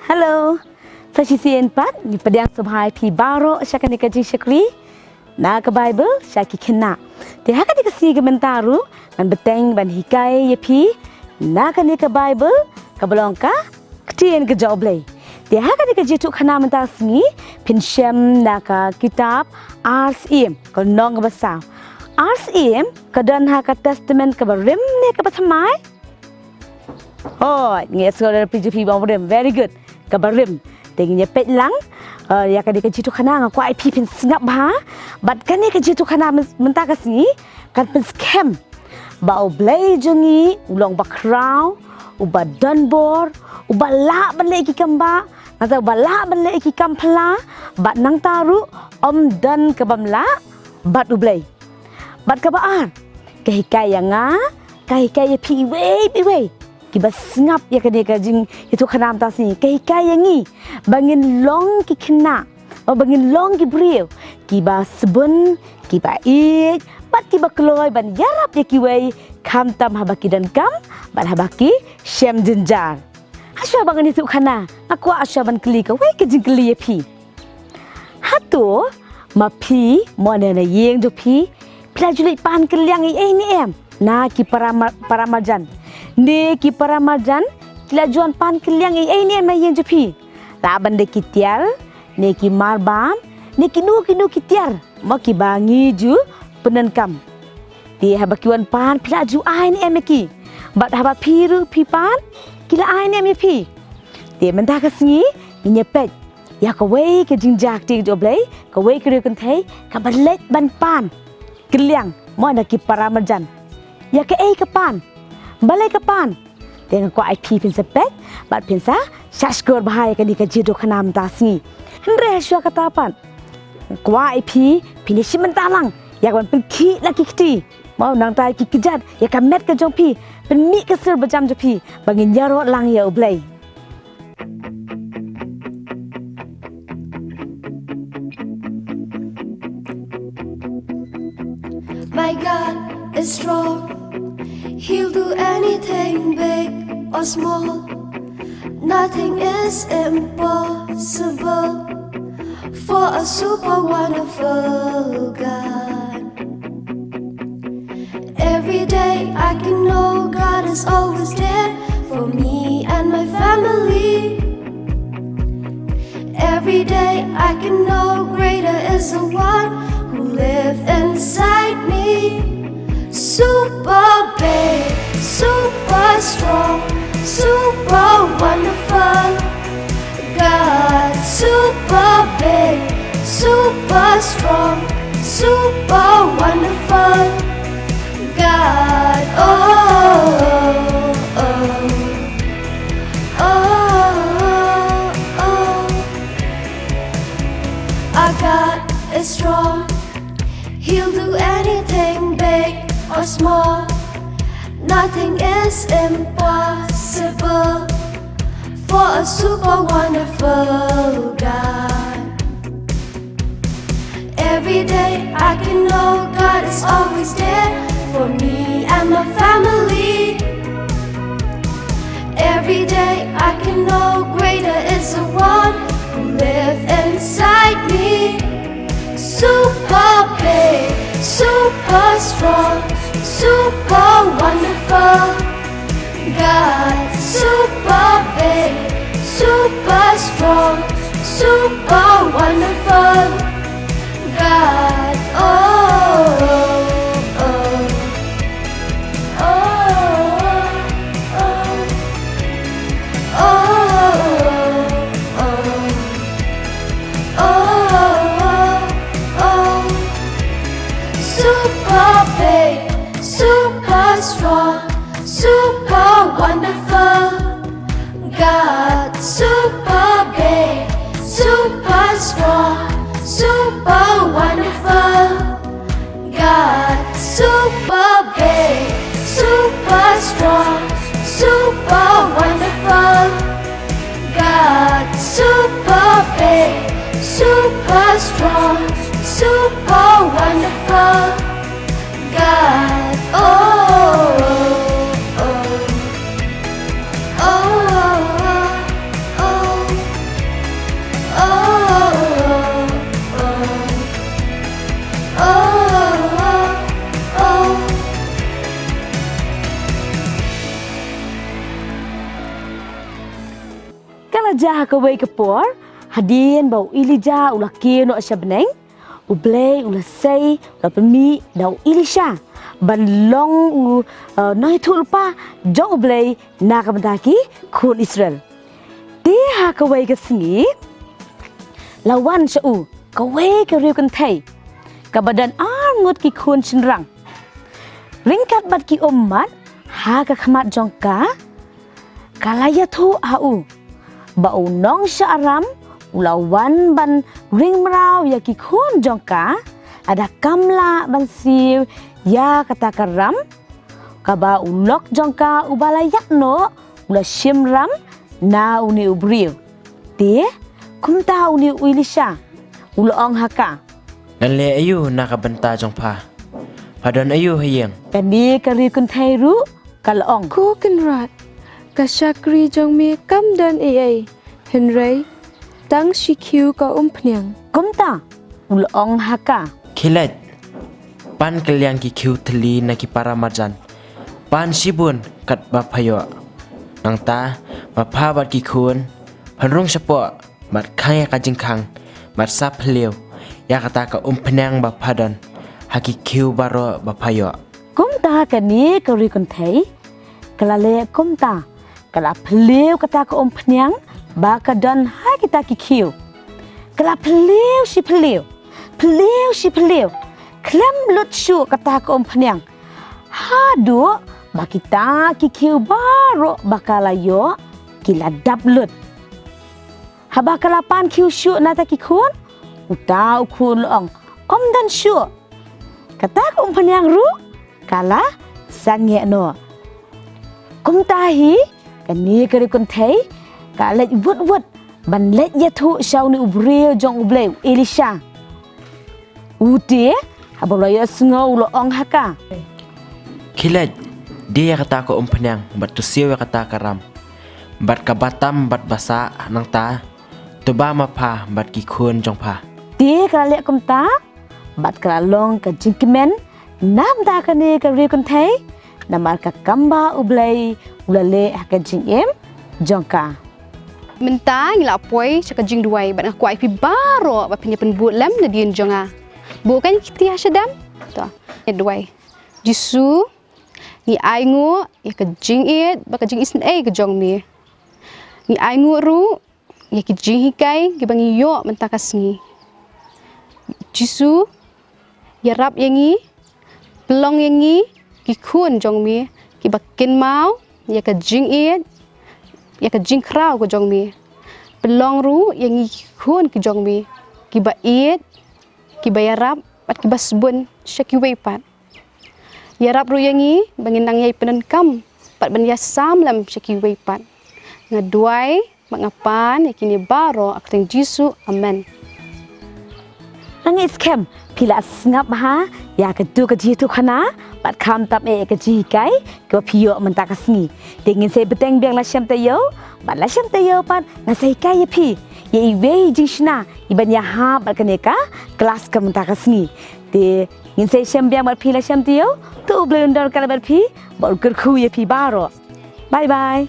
Halo, saya Pat di pedang subhai pi baro syaka ni kaji syakri. Na ke Bible syaki kena. Dia haka dikasih komentaru man beteng ban hikai ye pi. Na ke ni ke Bible ke belongka ketien ke joblay. Dia haka dikaji tu kena mentasmi pin syam na ke kitab RCM ke nong besar. RCM ke dan haka testament ke berim ni ke patamai. Oh, ni sekolah PGP bang berim. Very good. Kabarim dengan pet lang ya kan dia jitu kana ngaku IP pin singap ba bat kan dia jitu kana mentah kasini kan pin scam ba oblay jongi ulong ba crown uba donbor uba la bale ki kamba atau bala bale ki kampla bat nang taru om dan kabamla bat oblay bat kabaan kahikaya nga kahikaya piwe kiba singap ya kene kajing itu khanam tas ni kahikaya ngi bangin long ki khna bangin long ki brieu kiba sebun kiba ik bat kiba kloy ban yarap ya kiwei kham tam habaki dan kam bat habaki shem jinjar haswa bangan itu khana aku asya ban kli ka wei kajing kli ya pi hatu ma pi mo ne yeng jo pi plajuli pan kelyang ni em na ki paramajan ne ki paramajan kilajuan pan kelyang ni em yang jepi laban de kitial ne ki marbam ne ki nu kitiar mo ki bangi ju penenkam di habakiwan pan pilaju ai ni em ki bat haba piru pipan kila ai ni em pi di mentah kasngi nyepet ya ka wei ke jingjak ti joblay ka wei ke kan thai ka balek ban pan kelyang mo na ki paramajan ya ke ka pan balai kapan dengan ko IP pin sepet bat pinsa syashkur bahaya kan di kajido khanam tasni hendre syua kata pan ko IP pinishi mentalang ya kan pin ki laki kiti mau nang tai ki kejat ya kan met ke jongpi pin mi kesir bejam jepi bangin jaro lang ya oblay My God is strong. He'll do anything big or small. Nothing is impossible for a super wonderful God. Every day I can know God is always there for me and my family. Every day I can know greater is the one who lives inside me. Super big, super strong, super wonderful God. Super big, super strong, super wonderful God. Oh, oh, oh, oh. Our God is strong. He'll do anything big or small. Nothing is impossible for a super wonderful God. Every day I can know God is always there for me and my family. Every day I can know greater is the one who lives inside me. Super big, super strong, super wonderful God. Super big, super strong, super wonderful God. Oh, oh, oh, oh, oh, oh, oh. Super big, super strong, super wonderful God. Super big, super strong, super wonderful God. Super big, super strong, super wonderful God. Super big, super strong, super wonderful God. Oh, oh, oh, oh, oh. raja ka wei kapor hadien bau Ilija ulah kino ashabneng ublei ulah sei ulah pemi dau Elisha ban long noi tulpa jo ublei nak bandaki kun Israel dia ka wei ka singi lawan shau ka wei ka riu kan thai ka badan arngut ki kun chinrang ringkat bat ki ummat ha ka khamat jongka kalaya thu au bau nong syaram ulawan ban ring merau ya ki kun jongka ada kamla ban siu ya kata karam kaba ulok jongka ubalayak no ula shimram na uni ubriu te kumta uni Elisha ulong haka Nan le ayu nakabanta jongpa Padon ayu hayeng kani kari kun thai ru kalong Ku kan rat ka syakri jong mi kam dan ai henry tang shikiu ka umpnyang kumta ulong haka Kilat Pan kalian ki kiu teli na ki para marjan Pan sibun kat bapayo Nang ta mapa bat ki kun Panrung syapo Mat kaya ka jingkang Mat sap liu Ya kata ka umpenang bapadon Haki kiu baro bapayo kumta kani kari kun thai kalale kumta kala pleu kata ko pnyang ba ka don ha kita ki kiu kala pleu si pleu klem lut shu kata ko pnyang ha do ba kita ki kiu baro bakala yo kila dap lut ha ba kala pan kiu shu na ta ki kun uta kun ong dan shu kata ko pnyang ru kala sange no kumtahi kani kari kun thai ka lech vut ban lech ya thu sau ni ubreu jong ubleu Elisha ute habolo ya sngo lo ong haka Kilat Dia kata ko umpenang Bat tu siyo kata karam Bat kabatam bat basa nang ta Tuba mapa bat ki kun jongpa ti ka lech kumta bat ka long ka jingkimen nam da kani kari kun thai namar ka kamba ublei ulale haka jingem jongka mentang la poi chaka jing duai ban aku ai pi baro ba pinya penbut lam na dien jonga bukan kita syadam to duai jisu ni ai ngo ya ka jing it ba ka jing isn ai ka jong mi ni ai ngo ru ya ki jing hikai ki bangi yo mentakas ni jisu ya rap yangi pelong yangi ki kun jong mi ki bakin mau ya ka jing it ya ka jing krau ko jong mi pelong ru yangi kun ki jong mi ki ba it ki ba yarap at ki basbun syaki weipat yarap ru yangi bangin nang yai penenkam pat ban ya samlam syaki weipat ngaduai mangapan yakini baro akting jisu amen nangis kem pila ngap ha ya ka tu ka jitu khana pat kham tap e ka ji kai ko phio man ta ka sngi dingin se beteng biang la sham te yo bat la sham te yo pat na sai kai phi ye we ji shna iban ya ha bat ka ne ka class ka man ta ka sngi te ngin se sham biang bat phi la sham te yo tu blundar ka bat phi bol kur khu ye phi baro bye bye